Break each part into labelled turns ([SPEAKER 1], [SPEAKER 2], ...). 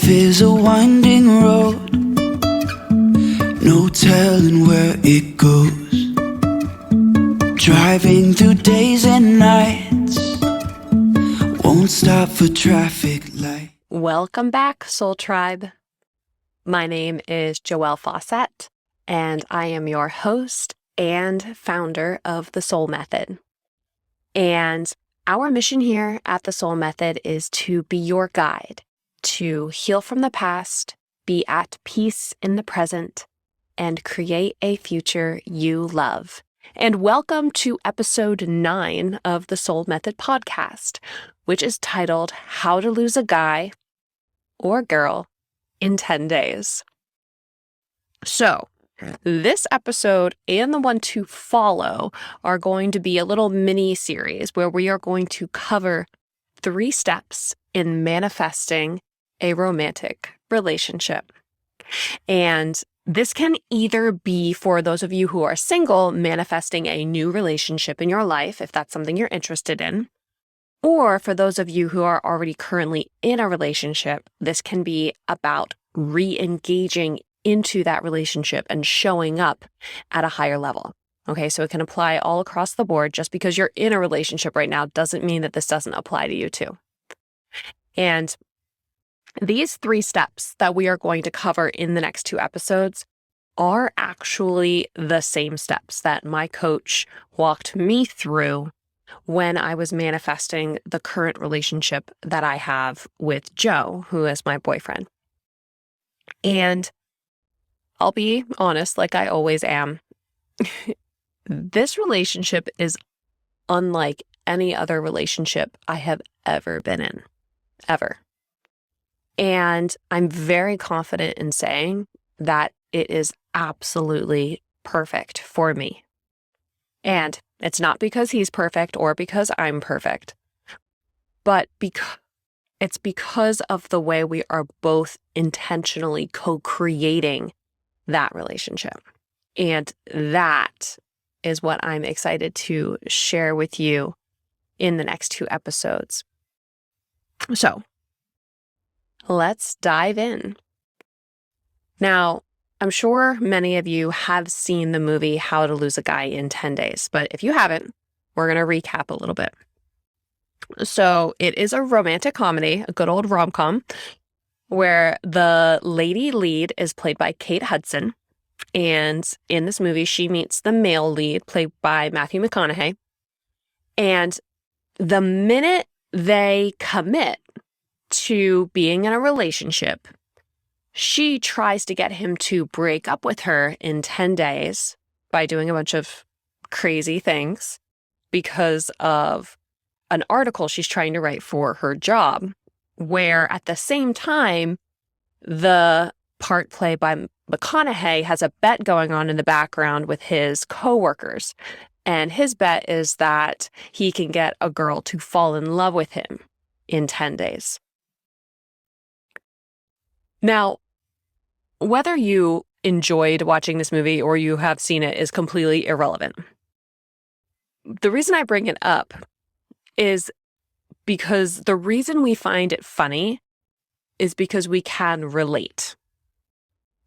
[SPEAKER 1] Life is a winding road, no telling where it goes. Driving through days and nights, won't stop for traffic light.
[SPEAKER 2] Welcome back, Soul Tribe. My name is Joelle Fawcett, and I am your host and founder of the SoL Method. And our mission here at the SoL Method is to be your guide to heal from the past, be at peace in the present, and create a future you love. And welcome to episode 9 of the SoL Method podcast, which is titled How to Lose a Guy or Girl in 10 Days. So, this episode and the one to follow are going to be a little mini series where we are going to cover 3 steps in manifesting a romantic relationship. And this can either be for those of you who are single, manifesting a new relationship in your life, if that's something you're interested in, or for those of you who are already currently in a relationship, this can be about re-engaging into that relationship and showing up at a higher level. Okay, so it can apply all across the board. Just because you're in a relationship right now doesn't mean that this doesn't apply to you too. And these 3 steps that we are going to cover in the next 2 episodes are actually the same steps that my coach walked me through when I was manifesting the current relationship that I have with Joe, who is my boyfriend. And I'll be honest, like I always am, this relationship is unlike any other relationship I have ever been in, ever. And I'm very confident in saying that it is absolutely perfect for me. And it's not because he's perfect or because I'm perfect, but it's because of the way we are both intentionally co-creating that relationship. And that is what I'm excited to share with you in the next 2 episodes. So, let's dive in. Now, I'm sure many of you have seen the movie How to Lose a Guy in 10 Days, but if you haven't, we're going to recap a little bit. So it is a romantic comedy, a good old rom-com, where the lady lead is played by Kate Hudson. And in this movie, she meets the male lead, played by Matthew McConaughey. And the minute they commit to being in a relationship, she tries to get him to break up with her in 10 days by doing a bunch of crazy things because of an article she's trying to write for her job, where at the same time, the part played by McConaughey has a bet going on in the background with his coworkers. And his bet is that he can get a girl to fall in love with him in 10 days. Now, whether you enjoyed watching this movie or you have seen it is completely irrelevant. The reason I bring it up is because the reason we find it funny is because we can relate.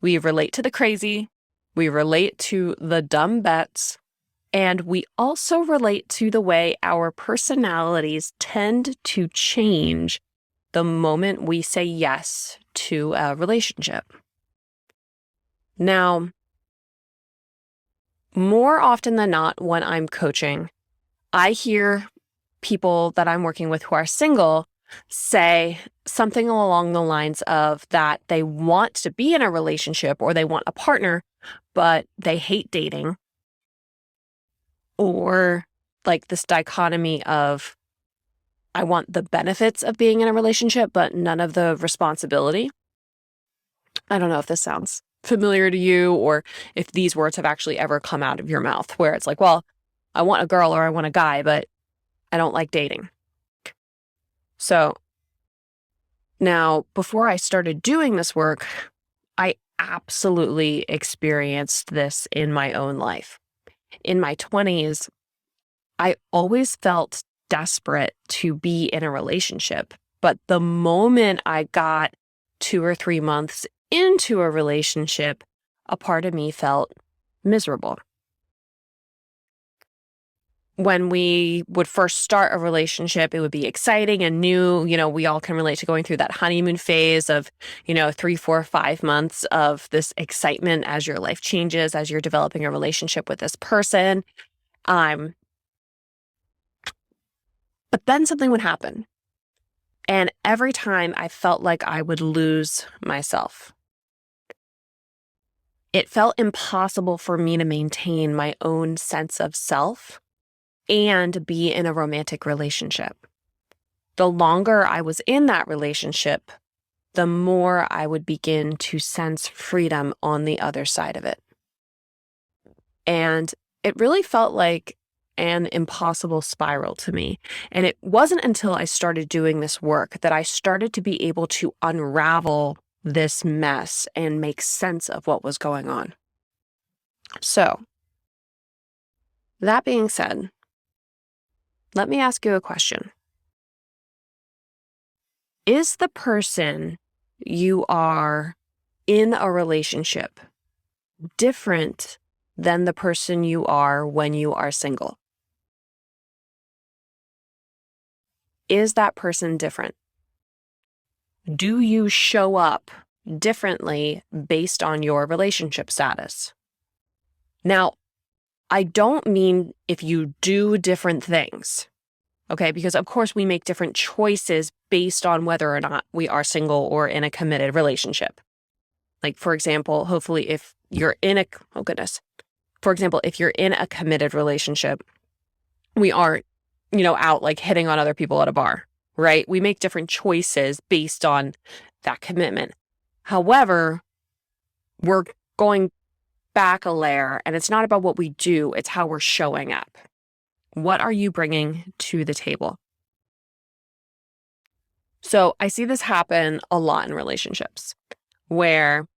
[SPEAKER 2] We relate to the crazy, we relate to the dumb bets, and we also relate to the way our personalities tend to change the moment we say yes to a relationship. Now, more often than not, when I'm coaching, I hear people that I'm working with who are single say something along the lines of that they want to be in a relationship or they want a partner, but they hate dating. Or like this dichotomy of, I want the benefits of being in a relationship, but none of the responsibility. I don't know if this sounds familiar to you or if these words have actually ever come out of your mouth, where it's like, well, I want a girl or I want a guy, but I don't like dating. So now, before I started doing this work, I absolutely experienced this in my own life. In my 20s, I always felt desperate to be in a relationship. But the moment I got 2 or 3 months into a relationship, a part of me felt miserable. When we would first start a relationship, it would be exciting and new. We all can relate to going through that honeymoon phase of, 3, 4, 5 months of this excitement as your life changes, as you're developing a relationship with this person. But then something would happen. And every time I felt like I would lose myself. It felt impossible for me to maintain my own sense of self and be in a romantic relationship. The longer I was in that relationship, the more I would begin to sense freedom on the other side of it. And it really felt like an impossible spiral to me. And it wasn't until I started doing this work that I started to be able to unravel this mess and make sense of what was going on. So, that being said, let me ask you a question. Is the person you are in a relationship different than the person you are when you are single? Is that person different? Do you show up differently based on your relationship status? Now, I don't mean if you do different things, okay? Because of course we make different choices based on whether or not we are single or in a committed relationship. Like, for example, hopefully if you're in a, for example, if you're in a committed relationship, we aren't, out like hitting on other people at a bar, right? We make different choices based on that commitment. However, we're going back a layer, and it's not about what we do, it's how we're showing up. What are you bringing to the table? So I see this happen a lot in relationships where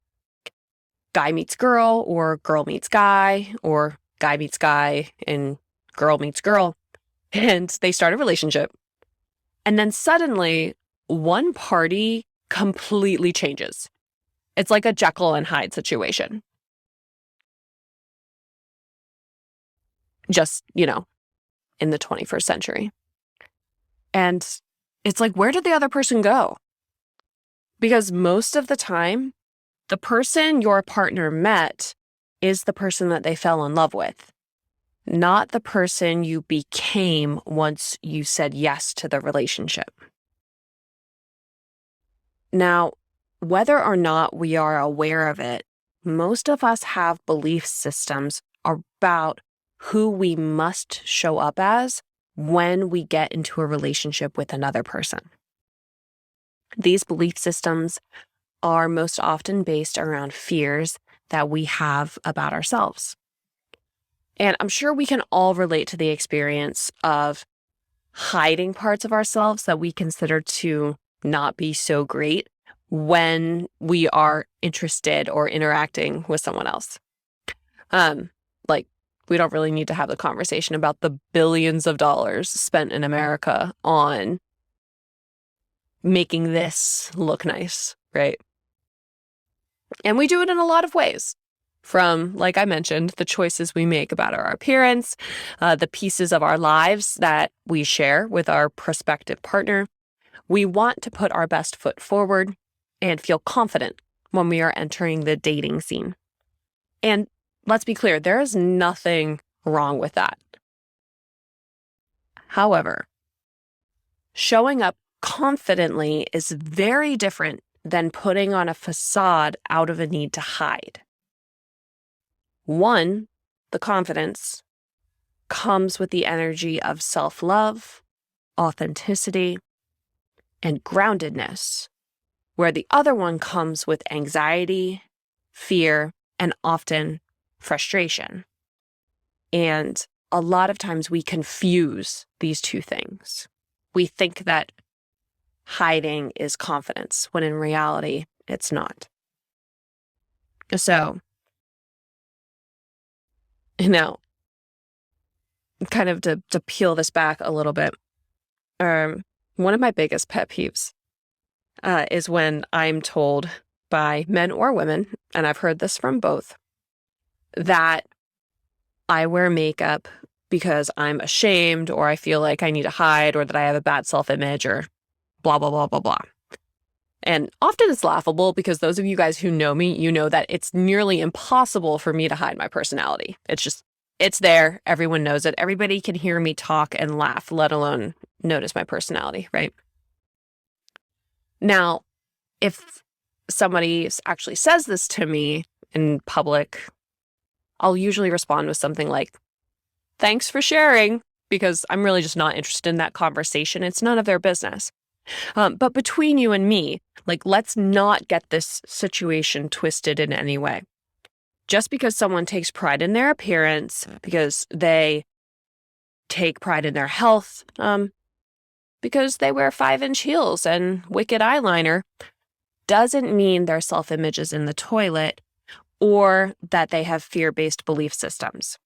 [SPEAKER 2] guy meets girl or girl meets guy or guy meets guy and girl meets girl, and they start a relationship. And then suddenly one party completely changes. It's like a Jekyll and Hyde situation. Just, in the 21st century. And it's like, where did the other person go? Because most of the time, the person your partner met is the person that they fell in love with, not the person you became once you said yes to the relationship. Now, whether or not we are aware of it, most of us have belief systems about who we must show up as when we get into a relationship with another person. These belief systems are most often based around fears that we have about ourselves. And I'm sure we can all relate to the experience of hiding parts of ourselves that we consider to not be so great when we are interested or interacting with someone else. Like, we don't really need to have the conversation about the billions of dollars spent in America on making this look nice, right? And we do it in a lot of ways. From, like I mentioned, the choices we make about our appearance, the pieces of our lives that we share with our prospective partner. We want to put our best foot forward and feel confident when we are entering the dating scene. And let's be clear, there is nothing wrong with that. However, showing up confidently is very different than putting on a facade out of a need to hide. One, the confidence comes with the energy of self-love, authenticity, and groundedness, where the other one comes with anxiety, fear, and often frustration. And a lot of times we confuse these two things. We think that hiding is confidence, when in reality, it's not. So, kind of to peel this back a little bit, one of my biggest pet peeves is when I'm told by men or women, and I've heard this from both, that I wear makeup because I'm ashamed or I feel like I need to hide or that I have a bad self-image or blah, blah, blah, blah, blah. And often it's laughable because those of you guys who know me, you know that it's nearly impossible for me to hide my personality. It's there. Everyone knows it. Everybody can hear me talk and laugh, let alone notice my personality, right? Now, if somebody actually says this to me in public, I'll usually respond with something like, thanks for sharing, because I'm really just not interested in that conversation. It's none of their business. But between you and me, let's not get this situation twisted in any way. Just because someone takes pride in their appearance, because they take pride in their health, because they wear 5-inch heels and wicked eyeliner, doesn't mean their self-image is in the toilet or that they have fear-based belief systems.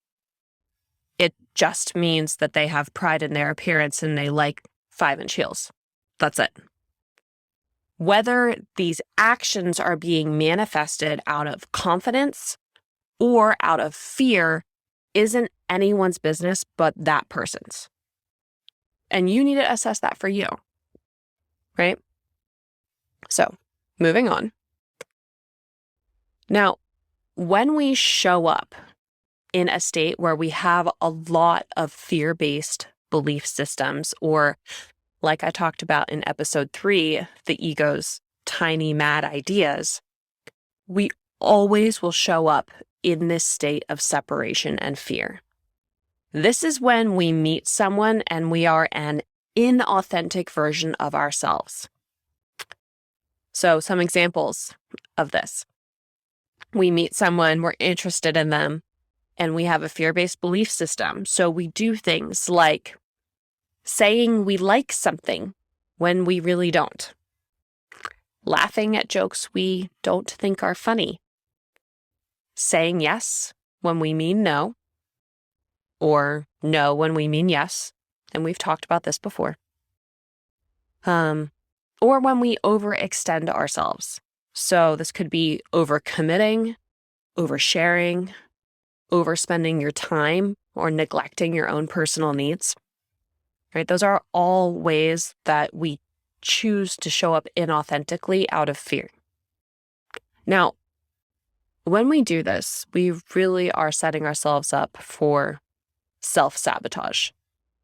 [SPEAKER 2] It just means that they have pride in their appearance and they like 5-inch heels. That's it. Whether these actions are being manifested out of confidence or out of fear isn't anyone's business but that person's. And you need to assess that for you, right? So, moving on. Now, when we show up in a state where we have a lot of fear-based belief systems, or like I talked about in episode 3, the ego's tiny mad ideas, we always will show up in this state of separation and fear. This is when we meet someone and we are an inauthentic version of ourselves. So some examples of this. We meet someone, we're interested in them, and we have a fear-based belief system. So we do things like saying we like something when we really don't. Laughing at jokes we don't think are funny. Saying yes when we mean no. Or no when we mean yes. And we've talked about this before. Or when we overextend ourselves. So this could be overcommitting, oversharing, overspending your time, or neglecting your own personal needs. Right? Those are all ways that we choose to show up inauthentically out of fear. Now, when we do this, we really are setting ourselves up for self-sabotage.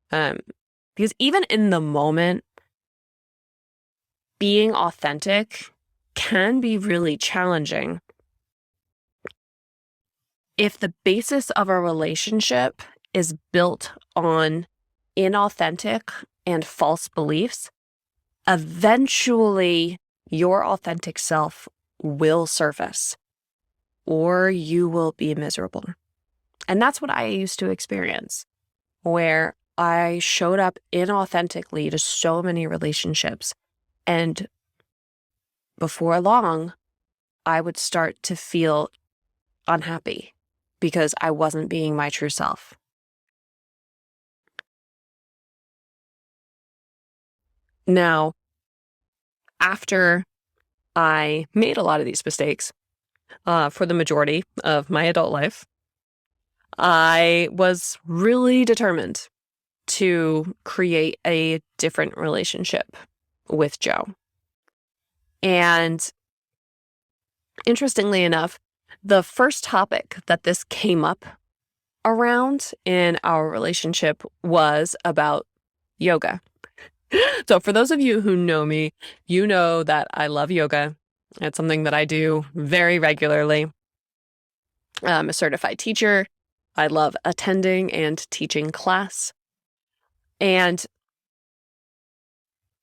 [SPEAKER 2] Because even in the moment, being authentic can be really challenging if the basis of a relationship is built on inauthentic and false beliefs. Eventually, your authentic self will surface, or you will be miserable. And that's what I used to experience, where I showed up inauthentically to so many relationships. And before long, I would start to feel unhappy because I wasn't being my true self. Now, after I made a lot of these mistakes, for the majority of my adult life, I was really determined to create a different relationship with Joe. And interestingly enough, the first topic that this came up around in our relationship was about yoga. So for those of you who know me, you know that I love yoga. It's something that I do very regularly. I'm a certified teacher. I love attending and teaching class. And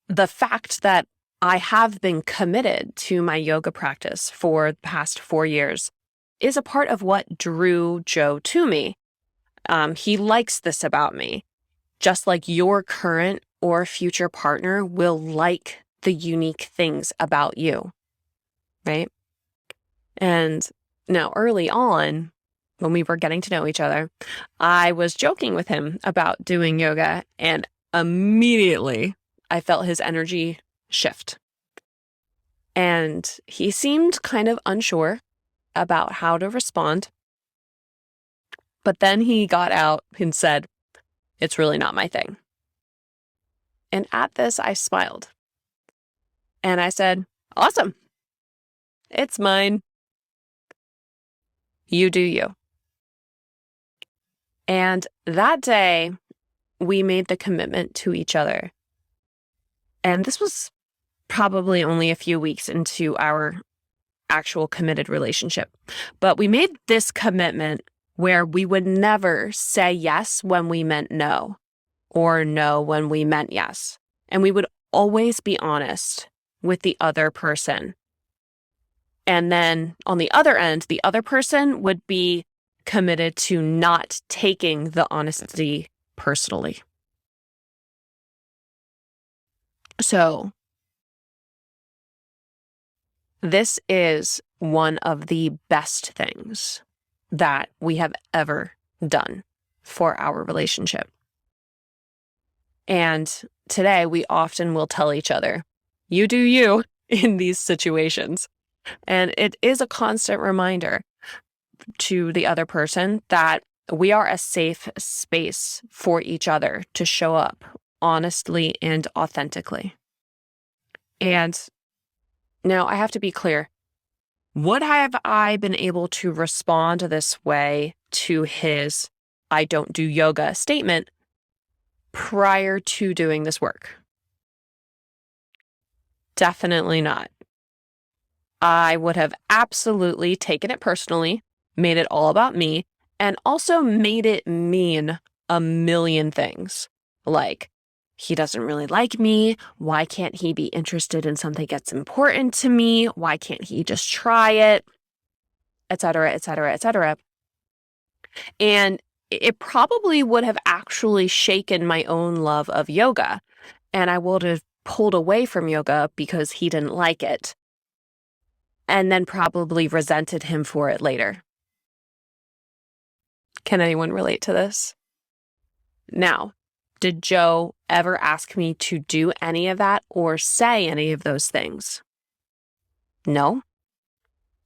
[SPEAKER 2] the fact that I have been committed to my yoga practice for the past 4 years is a part of what drew Joe to me. He likes this about me, just like your current or future partner will like the unique things about you, right? And now early on, when we were getting to know each other, I was joking with him about doing yoga, and immediately I felt his energy shift. And he seemed kind of unsure about how to respond. But then he got out and said, "It's really not my thing." And at this, I smiled. And I said, "Awesome. It's mine. You do you." And that day, we made the commitment to each other. And this was probably only a few weeks into our actual committed relationship. But we made this commitment where we would never say yes when we meant no, or no when we meant yes. And we would always be honest with the other person. And then on the other end, the other person would be committed to not taking the honesty personally. So this is one of the best things that we have ever done for our relationship. And today we often will tell each other, "You do you," in these situations. And it is a constant reminder to the other person that we are a safe space for each other to show up honestly and authentically. And now I have to be clear. Would have I been able to respond this way to his "I don't do yoga" statement prior to doing this work? Definitely not. I would have absolutely taken it personally, made it all about me, and also made it mean a million things. Like, he doesn't really like me. Why can't he be interested in something that's important to me? Why can't he just try it? Etc., etc., etc. And it probably would have actually shaken my own love of yoga. And I would have pulled away from yoga because he didn't like it. And then probably resented him for it later. Can anyone relate to this? Now, did Joe ever ask me to do any of that or say any of those things? No.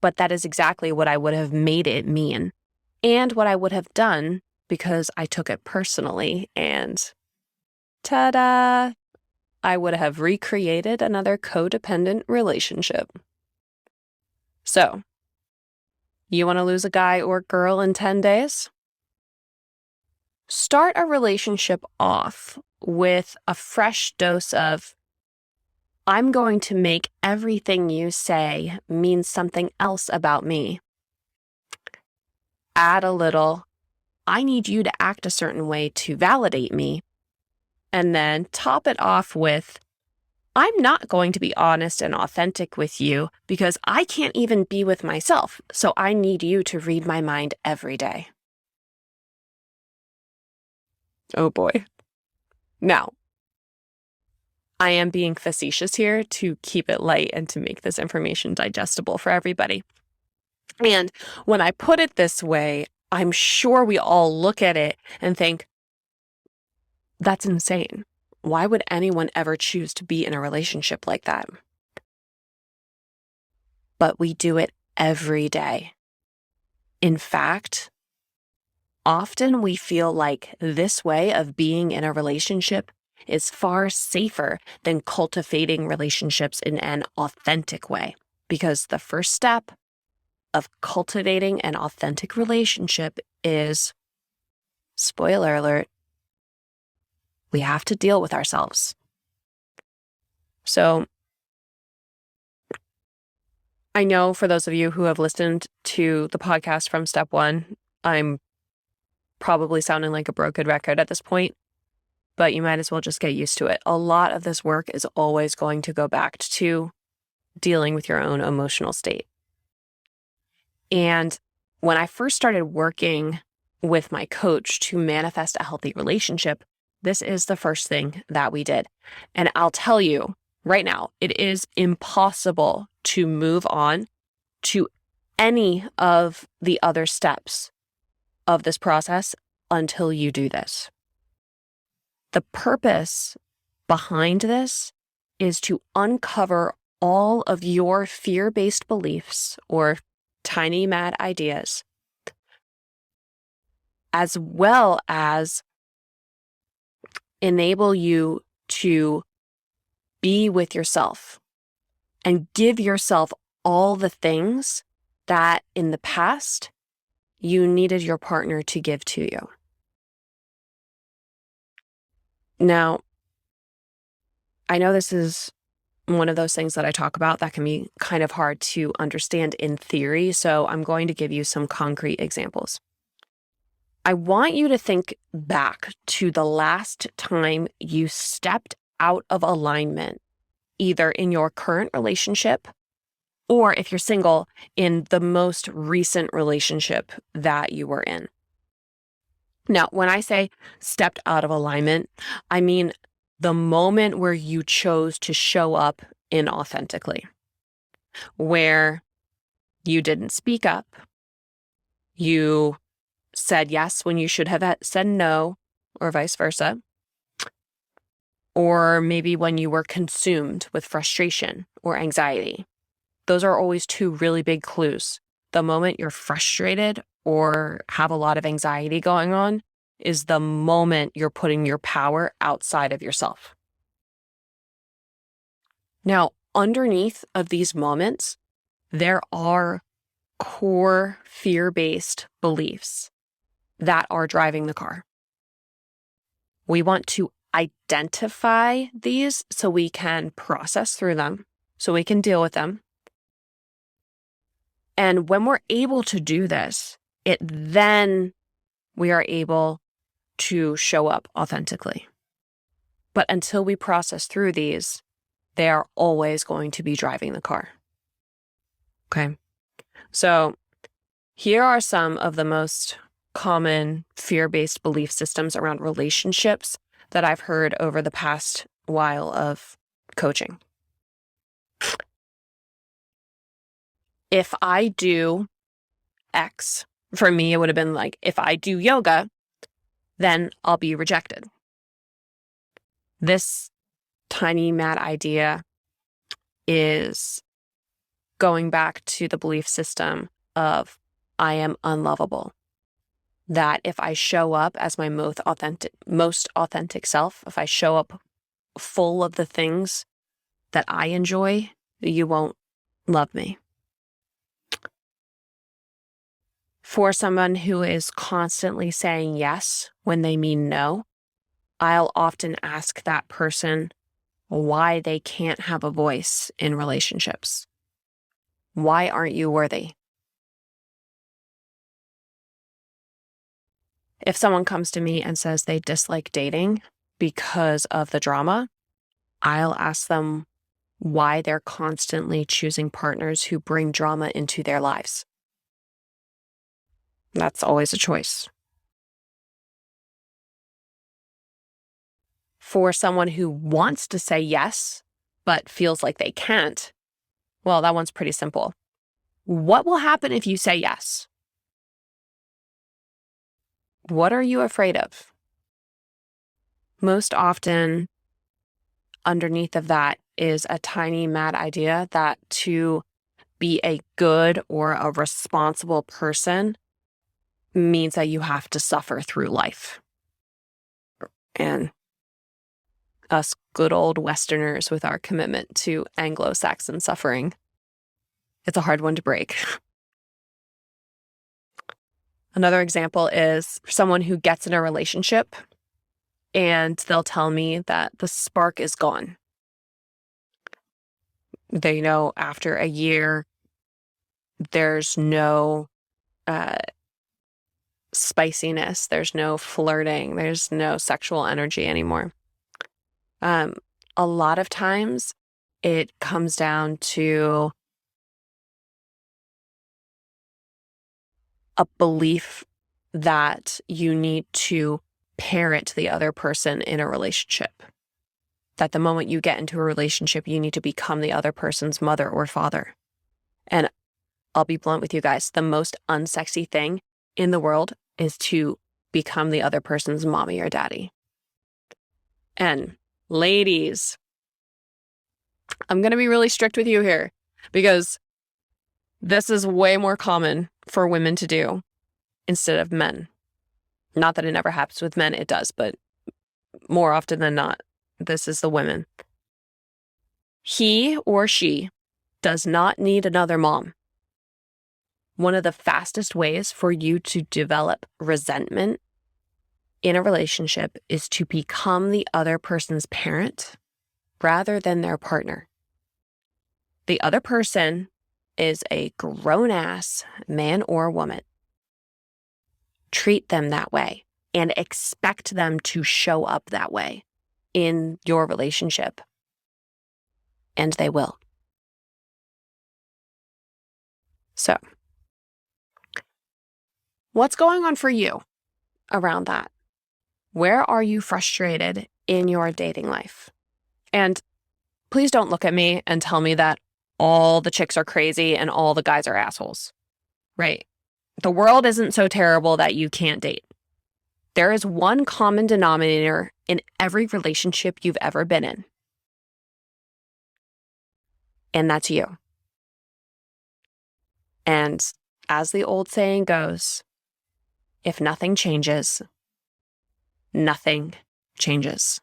[SPEAKER 2] But that is exactly what I would have made it mean, and what I would have done because I took it personally, and ta-da! I would have recreated another codependent relationship. So, you want to lose a guy or girl in 10 days? Start a relationship off with a fresh dose of, "I'm going to make everything you say mean something else about me." Add a little, "I need you to act a certain way to validate me." And then top it off with, "I'm not going to be honest and authentic with you because I can't even be with myself, so I need you to read my mind every day." Oh boy. Now, I am being facetious here to keep it light and to make this information digestible for everybody. And when I put it this way, I'm sure we all look at it and think, that's insane. Why would anyone ever choose to be in a relationship like that? But we do it every day. In fact, often we feel like this way of being in a relationship is far safer than cultivating relationships in an authentic way. Because the first step of cultivating an authentic relationship is, spoiler alert, we have to deal with ourselves. So I know for those of you who have listened to the podcast from step one, I'm probably sounding like a broken record at this point, but you might as well just get used to it. A lot of this work is always going to go back to dealing with your own emotional state. And when I first started working with my coach to manifest a healthy relationship, this is the first thing that we did. And I'll tell you right now, it is impossible to move on to any of the other steps of this process until you do this. The purpose behind this is to uncover all of your fear-based beliefs or tiny mad ideas, as well as enable you to be with yourself and give yourself all the things that in the past you needed your partner to give to you. Now, I know this is one of those things that I talk about that can be kind of hard to understand in theory, so I'm going to give you some concrete examples. I want you to think back to the last time you stepped out of alignment, either in your current relationship or, if you're single, in the most recent relationship that you were in. Now, when I say stepped out of alignment, I mean the moment where you chose to show up inauthentically, where you didn't speak up, you said yes when you should have said no, or vice versa, or maybe when you were consumed with frustration or anxiety. Those are always two really big clues. The moment you're frustrated or have a lot of anxiety going on is the moment you're putting your power outside of yourself. Now, underneath of these moments, there are core fear-based beliefs that are driving the car. We want to identify these so we can process through them, so we can deal with them. And when we're able to do this, then we are able to show up authentically. But until we process through these, they are always going to be driving the car. Okay. So here are some of the most common fear-based belief systems around relationships that I've heard over the past while of coaching. If I do X, for me, it would have been like, if I do yoga, then I'll be rejected. This tiny mad idea is going back to the belief system of I am unlovable. That if I show up as my most authentic self, if I show up full of the things that I enjoy, you won't love me. For someone who is constantly saying yes when they mean no, I'll often ask that person why they can't have a voice in relationships. Why aren't you worthy? If someone comes to me and says they dislike dating because of the drama, I'll ask them why they're constantly choosing partners who bring drama into their lives. That's always a choice. For someone who wants to say yes, but feels like they can't, well, that one's pretty simple. What will happen if you say yes? What are you afraid of? Most often, underneath of that is a tiny mad idea that to be a good or a responsible person means that you have to suffer through life. And us good old Westerners with our commitment to Anglo-Saxon suffering, it's a hard one to break. Another example is someone who gets in a relationship and they'll tell me that the spark is gone. They know after a year, there's no spiciness, there's no flirting, there's no sexual energy anymore. A lot of times it comes down to a belief that you need to parent the other person in a relationship. That the moment you get into a relationship, you need to become the other person's mother or father. And I'll be blunt with you guys, the most unsexy thing in the world is to become the other person's mommy or daddy. And ladies, I'm going to be really strict with you here because this is way more common for women to do instead of men. Not that it never happens with men, it does, but more often than not, this is the women. He or she does not need another mom. One of the fastest ways for you to develop resentment in a relationship is to become the other person's parent rather than their partner. The other person is a grown-ass man or woman. Treat them that way and expect them to show up that way in your relationship. And they will. So, what's going on for you around that? Where are you frustrated in your dating life? And please don't look at me and tell me that all the chicks are crazy and all the guys are assholes, right? The world isn't so terrible that you can't date. There is one common denominator in every relationship you've ever been in. And that's you. And as the old saying goes, if nothing changes, nothing changes.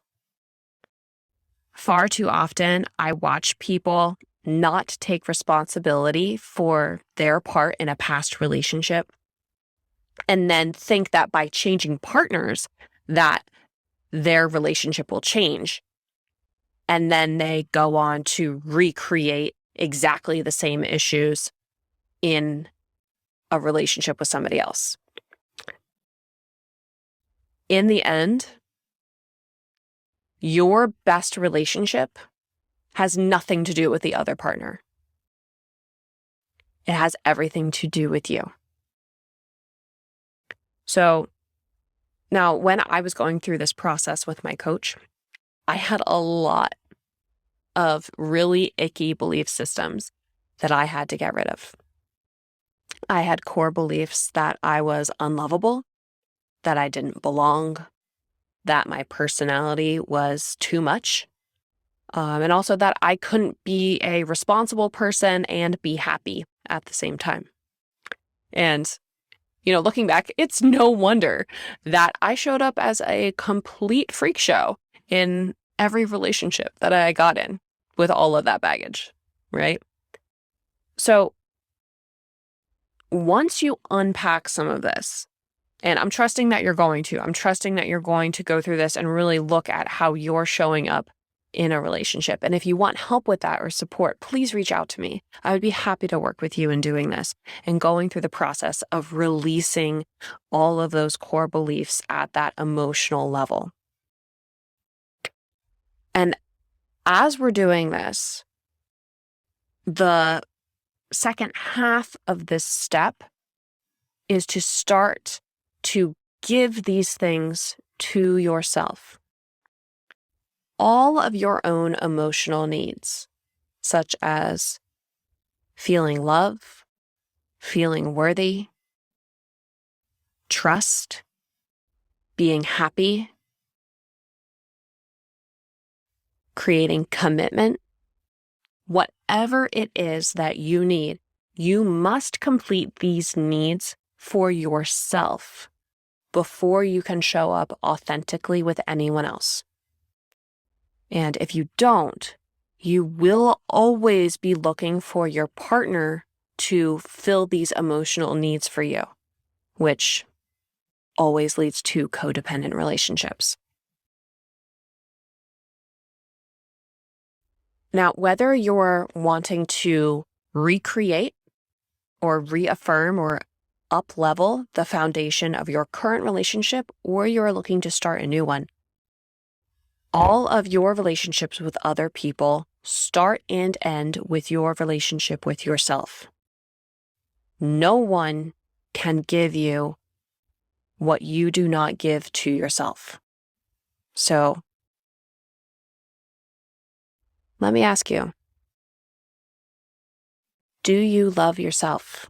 [SPEAKER 2] Far too often, I watch people not take responsibility for their part in a past relationship and then think that by changing partners that their relationship will change. And then they go on to recreate exactly the same issues in a relationship with somebody else. In the end, your best relationship has nothing to do with the other partner. It has everything to do with you. So now, when I was going through this process with my coach, I had a lot of really icky belief systems that I had to get rid of. I had core beliefs that I was unlovable, that I didn't belong, that my personality was too much, and also that I couldn't be a responsible person and be happy at the same time. And, looking back, it's no wonder that I showed up as a complete freak show in every relationship that I got in with all of that baggage, right? So once you unpack some of this, and I'm trusting that you're going to go through this and really look at how you're showing up in a relationship. And if you want help with that or support, please reach out to me. I would be happy to work with you in doing this and going through the process of releasing all of those core beliefs at that emotional level. And as we're doing this, the second half of this step is to start to give these things to yourself. All of your own emotional needs, such as feeling love, feeling worthy, trust, being happy, creating commitment, whatever it is that you need, you must complete these needs for yourself before you can show up authentically with anyone else. And if you don't, you will always be looking for your partner to fill these emotional needs for you, which always leads to codependent relationships. Now, whether you're wanting to recreate or reaffirm or up-level the foundation of your current relationship, or you're looking to start a new one, all of your relationships with other people start and end with your relationship with yourself. No one can give you what you do not give to yourself. So, let me ask you, do you love yourself?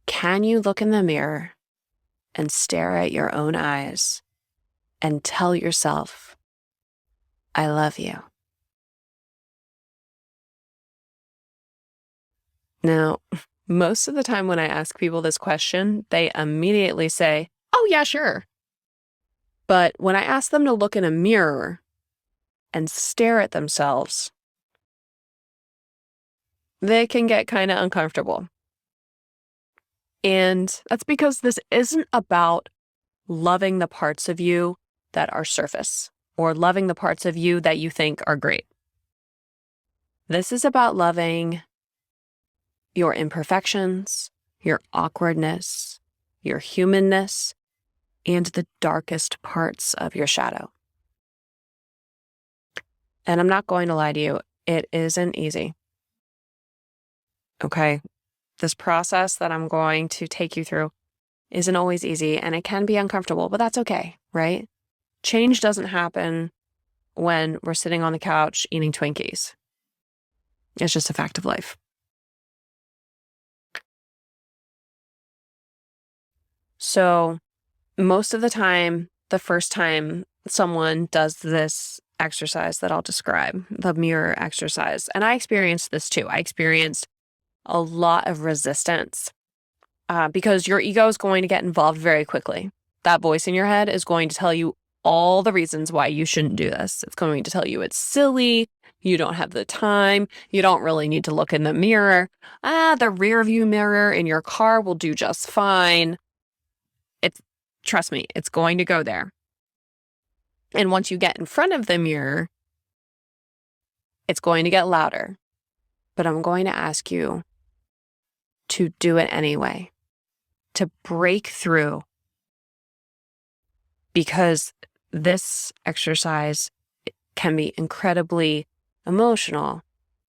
[SPEAKER 2] Can you look in the mirror and stare at your own eyes and tell yourself, I love you. Now, most of the time when I ask people this question, they immediately say, oh, yeah, sure. But when I ask them to look in a mirror and stare at themselves, they can get kind of uncomfortable. And that's because this isn't about loving the parts of you that are surface or loving the parts of you that you think are great. This is about loving your imperfections, your awkwardness, your humanness, and the darkest parts of your shadow. And I'm not going to lie to you, it isn't easy. Okay? This process that I'm going to take you through isn't always easy, and it can be uncomfortable, but that's okay, right? Change doesn't happen when we're sitting on the couch eating Twinkies. It's just a fact of life. So most of the time, the first time someone does this exercise that I'll describe, the mirror exercise, and I experienced this too. I experienced a lot of resistance because your ego is going to get involved very quickly. That voice in your head is going to tell you all the reasons why you shouldn't do this. It's going to tell you it's silly, you don't have the time, you don't really need to look in the mirror. The rear view mirror in your car will do just fine. Trust me, it's going to go there. And once you get in front of the mirror, it's going to get louder. But I'm going to ask you to do it anyway, to break through, because this exercise can be incredibly emotional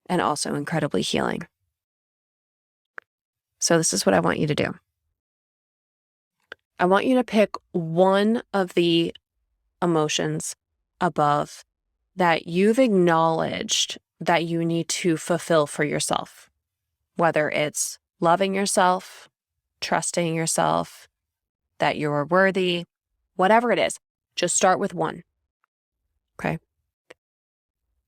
[SPEAKER 2] and also incredibly healing. So this is what I want you to do. I want you to pick one of the emotions above that you've acknowledged that you need to fulfill for yourself, whether it's loving yourself, trusting yourself, that you're worthy, whatever it is. Just start with one. Okay?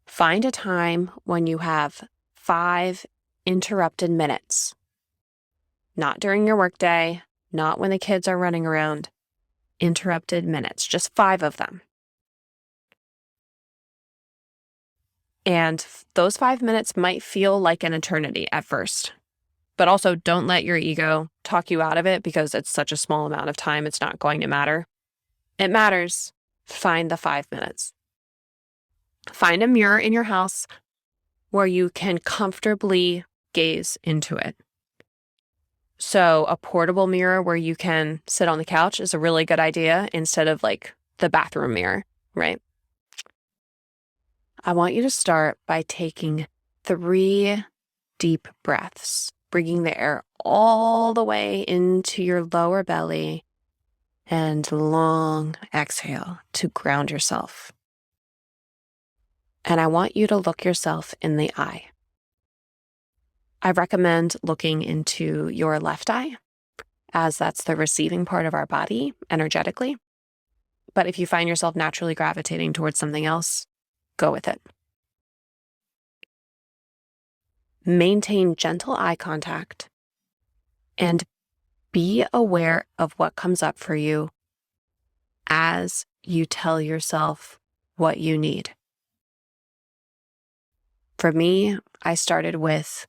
[SPEAKER 2] Find a time when you have 5 interrupted minutes. Not during your workday, not when the kids are running around. Interrupted minutes, just 5 of them. And those 5 minutes might feel like an eternity at first. But also don't let your ego talk you out of it because it's such a small amount of time, it's not going to matter. It matters. Find the 5 minutes. Find a mirror in your house where you can comfortably gaze into it. So a portable mirror where you can sit on the couch is a really good idea instead of like the bathroom mirror, right? I want you to start by taking 3 deep breaths, bringing the air all the way into your lower belly and long exhale to ground yourself. And I want you to look yourself in the eye. I recommend looking into your left eye, as that's the receiving part of our body energetically. But if you find yourself naturally gravitating towards something else, go with it. Maintain gentle eye contact and be aware of what comes up for you as you tell yourself what you need. For me, I started with,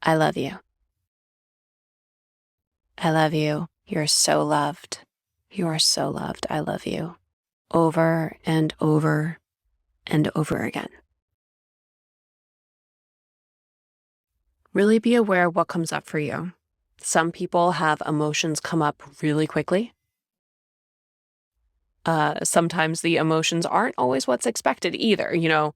[SPEAKER 2] I love you. I love you. You're so loved. You are so loved. I love you. Over and over and over again. Really be aware of what comes up for you. Some people have emotions come up really quickly. Sometimes the emotions aren't always what's expected either. You know,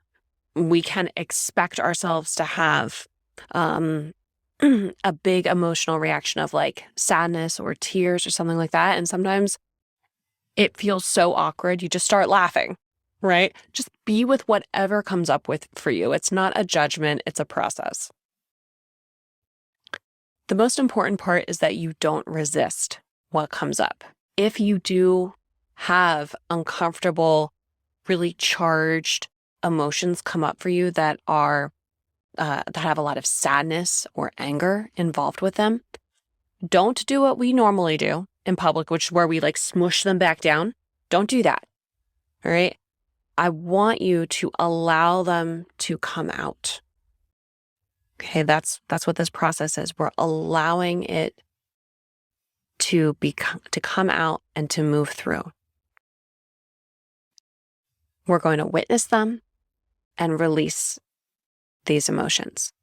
[SPEAKER 2] we can expect ourselves to have a big emotional reaction of like sadness or tears or something like that. And sometimes it feels so awkward, you just start laughing, right? Just be with whatever comes up with for you. It's not a judgment, it's a process. The most important part is that you don't resist what comes up. If you do have uncomfortable really charged emotions come up for you that are that have a lot of sadness or anger involved with them, don't do what we normally do in public, which is where we like smush them back down. Don't do that. All right. I want you to allow them to come out. Okay, that's what this process is. We're allowing it to come out and to move through. We're going to witness them and release these emotions.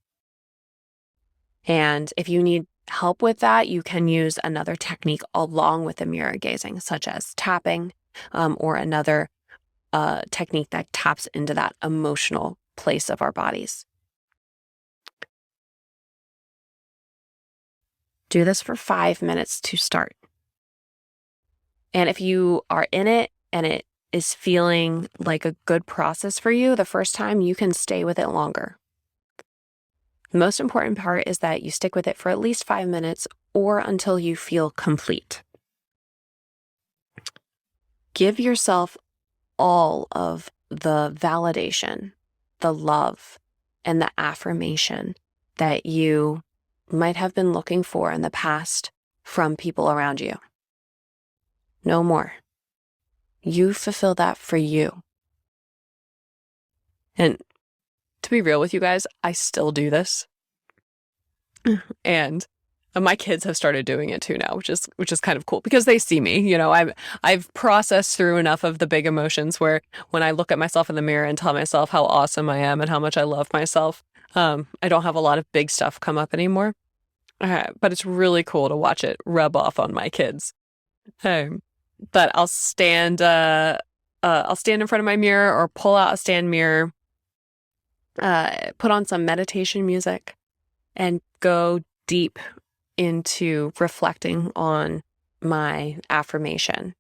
[SPEAKER 2] And if you need help with that, you can use another technique along with the mirror gazing, such as tapping, or another technique that taps into that emotional place of our bodies. Do this for 5 minutes to start. And if you are in it and it is feeling like a good process for you the first time, you can stay with it longer. The most important part is that you stick with it for at least 5 minutes or until you feel complete. Give yourself all of the validation, the love, and the affirmation that you might have been looking for in the past from people around you. No more. You fulfill that for you. And to be real with you guys, I still do this. And my kids have started doing it too now, which is kind of cool because they see me. You know, I've processed through enough of the big emotions where when I look at myself in the mirror and tell myself how awesome I am and how much I love myself, I don't have a lot of big stuff come up anymore. But it's really cool to watch it rub off on my kids. But I'll stand in front of my mirror or pull out a stand mirror, put on some meditation music, and go deep into reflecting on my affirmation.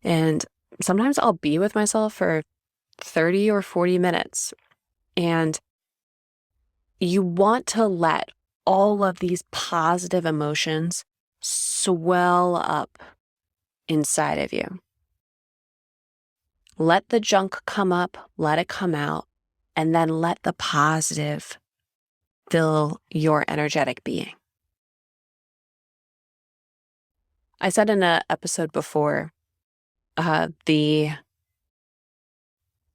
[SPEAKER 2] And sometimes I'll be with myself for 30 or 40 minutes. And you want to let all of these positive emotions swell up inside of you. Let the junk come up, let it come out, and then let the positive fill your energetic being. I said in an episode before, the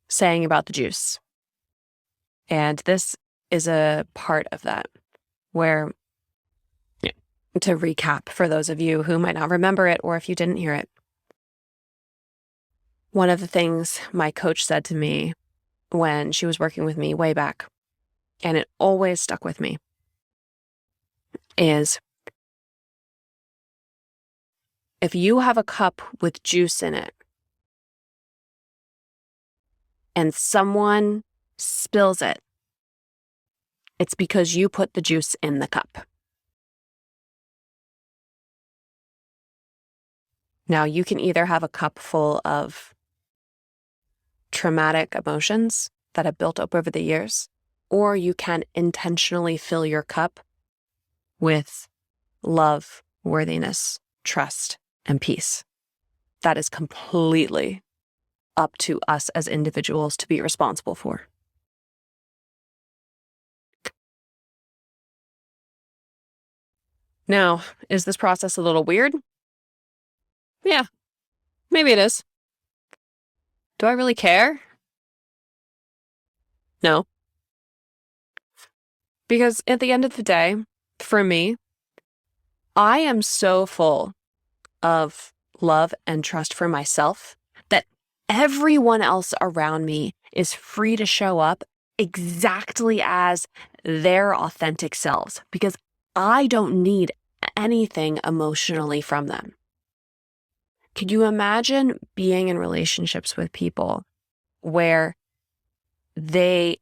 [SPEAKER 2] saying about the juice. And this is a part of that where, to recap for those of you who might not remember it or if you didn't hear it, one of the things my coach said to me when she was working with me way back, and it always stuck with me, is if you have a cup with juice in it and someone spills it, it's because you put the juice in the cup. Now, you can either have a cup full of traumatic emotions that have built up over the years, or you can intentionally fill your cup with love, worthiness, trust, and peace. That is completely up to us as individuals to be responsible for. Now, is this process a little weird? Yeah, maybe it is. Do I really care? No. Because at the end of the day, for me, I am so full of love and trust for myself that everyone else around me is free to show up exactly as their authentic selves because I don't need anything emotionally from them. Could you imagine being in relationships with people where they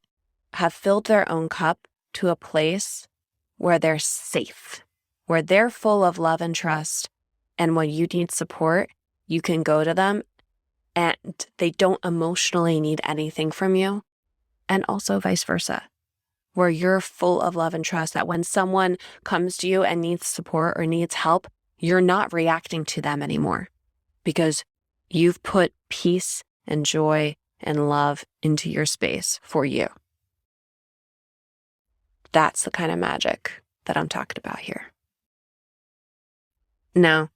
[SPEAKER 2] have filled their own cup to a place where they're safe, where they're full of love and trust, and when you need support, you can go to them and they don't emotionally need anything from you, and also vice versa, where you're full of love and trust that when someone comes to you and needs support or needs help, you're not reacting to them anymore because You've put peace and joy and love into your space for you. That's the kind of magic that I'm talking about here. Now,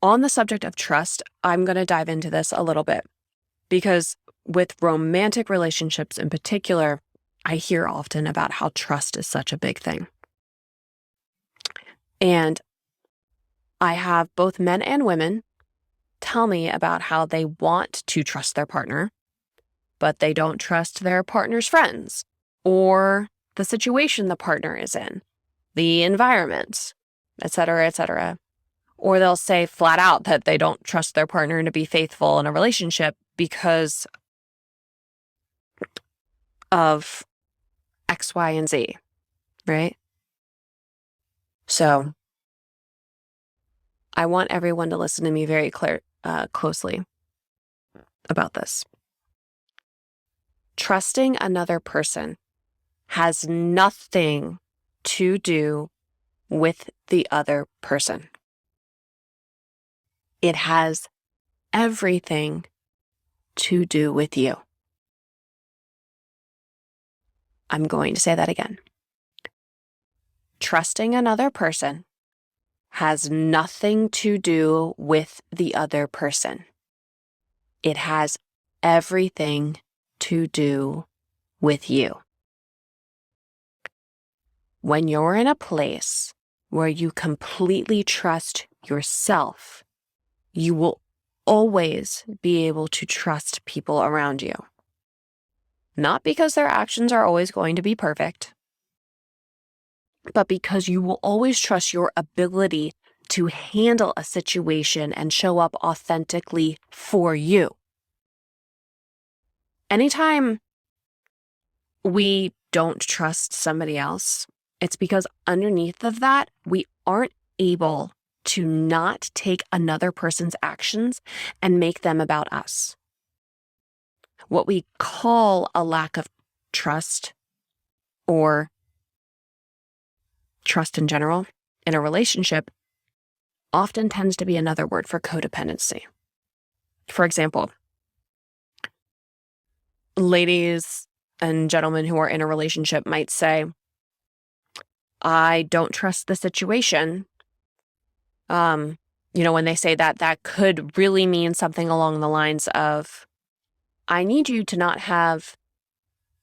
[SPEAKER 2] on the subject of trust, I'm going to dive into this a little bit because with romantic relationships in particular, I hear often about how trust is such a big thing. And I have both men and women tell me about how they want to trust their partner, but they don't trust their partner's friends or the situation the partner is in, the environment, et cetera, et cetera. Or they'll say flat out that they don't trust their partner to be faithful in a relationship because of X, Y, and Z, right? So I want everyone to listen to me very closely about this. Trusting another person has nothing to do with the other person. It has everything to do with you. I'm going to say that again. Trusting another person has nothing to do with the other person. It has everything to do with you. When you're in a place where you completely trust yourself, you will always be able to trust people around you. Not because their actions are always going to be perfect, but because you will always trust your ability to handle a situation and show up authentically for you. Anytime we don't trust somebody else, it's because underneath of that, we aren't able to not take another person's actions and make them about us. What we call a lack of trust or trust in general in a relationship often tends to be another word for codependency. For example, ladies and gentlemen who are in a relationship might say, I don't trust the situation. When they say that, that could really mean something along the lines of, I need you to not have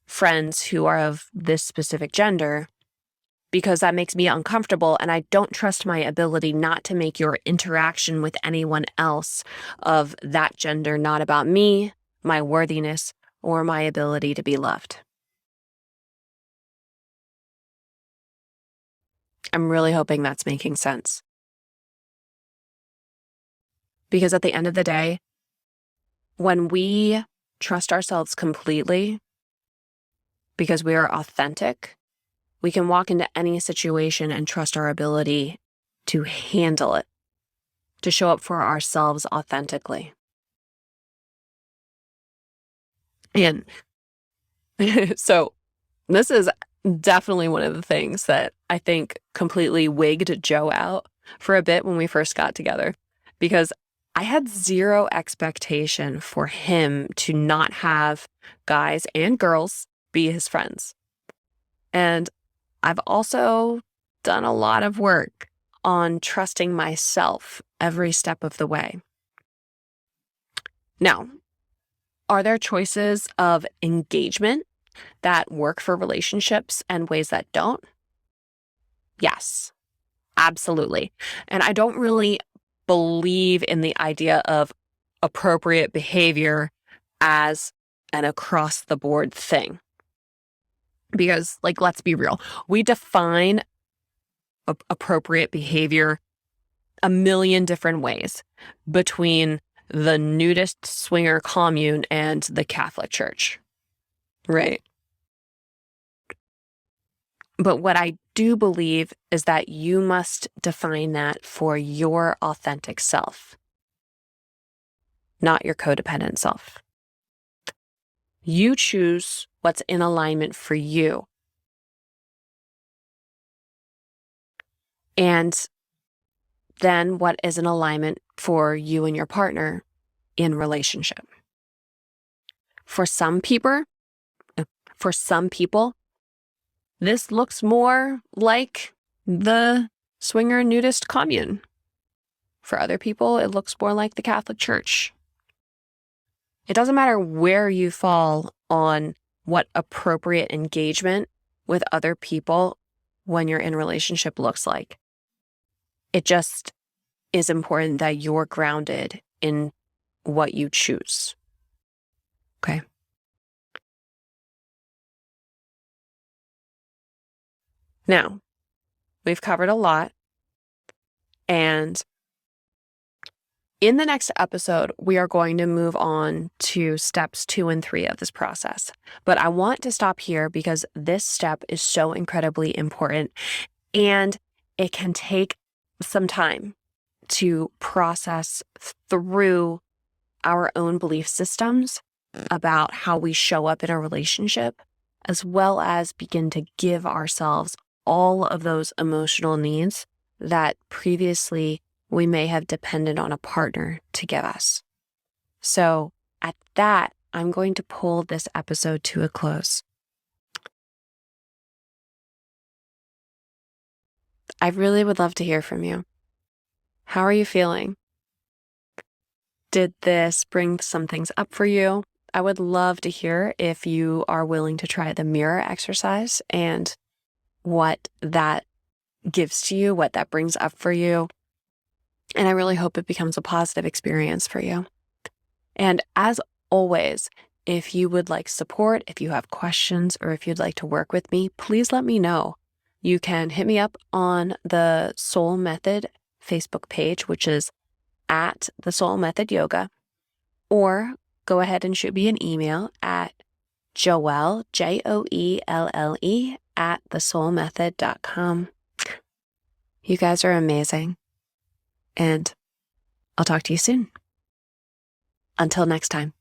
[SPEAKER 2] friends who are of this specific gender because that makes me uncomfortable, and I don't trust my ability not to make your interaction with anyone else of that gender not about me, my worthiness, or my ability to be loved. I'm really hoping that's making sense. Because at the end of the day, when we trust ourselves completely, because we are authentic, we can walk into any situation and trust our ability to handle it, to show up for ourselves authentically. And so this is definitely one of the things that I think completely wigged Joe out for a bit when we first got together, because I had zero expectation for him to not have guys and girls be his friends. And I've also done a lot of work on trusting myself every step of the way. Now, are there choices of engagement that work for relationships and ways that don't? Yes, absolutely. And I don't really believe in the idea of appropriate behavior as an across the board thing. Because, let's be real, we define appropriate behavior a million different ways between the nudist swinger commune and the Catholic Church, right? But what I do believe is that you must define that for your authentic self, not your codependent self. You choose what's in alignment for you. And then what is in alignment for you and your partner in relationship. For some people, this looks more like the swinger nudist commune. For other people, it looks more like the Catholic Church. It doesn't matter where you fall on what appropriate engagement with other people when you're in a relationship looks like. It just is important that you're grounded in what you choose. Okay. Now, we've covered a lot, and in the next episode, we are going to move on to steps 2 and 3 of this process. But I want to stop here because this step is so incredibly important, and it can take some time to process through our own belief systems about how we show up in a relationship, as well as begin to give ourselves all of those emotional needs that previously we may have depended on a partner to give us. So at that, I'm going to pull this episode to a close. I really would love to hear from you. How are you feeling? Did this bring some things up for you? I would love to hear if you are willing to try the mirror exercise and what that gives to you, what that brings up for you. And I really hope it becomes a positive experience for you. And as always, if you would like support, if you have questions, or if you'd like to work with me, please let me know. You can hit me up on the SoL Method Facebook page, which is at the.SoL.method yoga, or go ahead and shoot me an email at Joelle, Joelle, at the.SoL.method.com. You guys are amazing. And I'll talk to you soon. Until next time.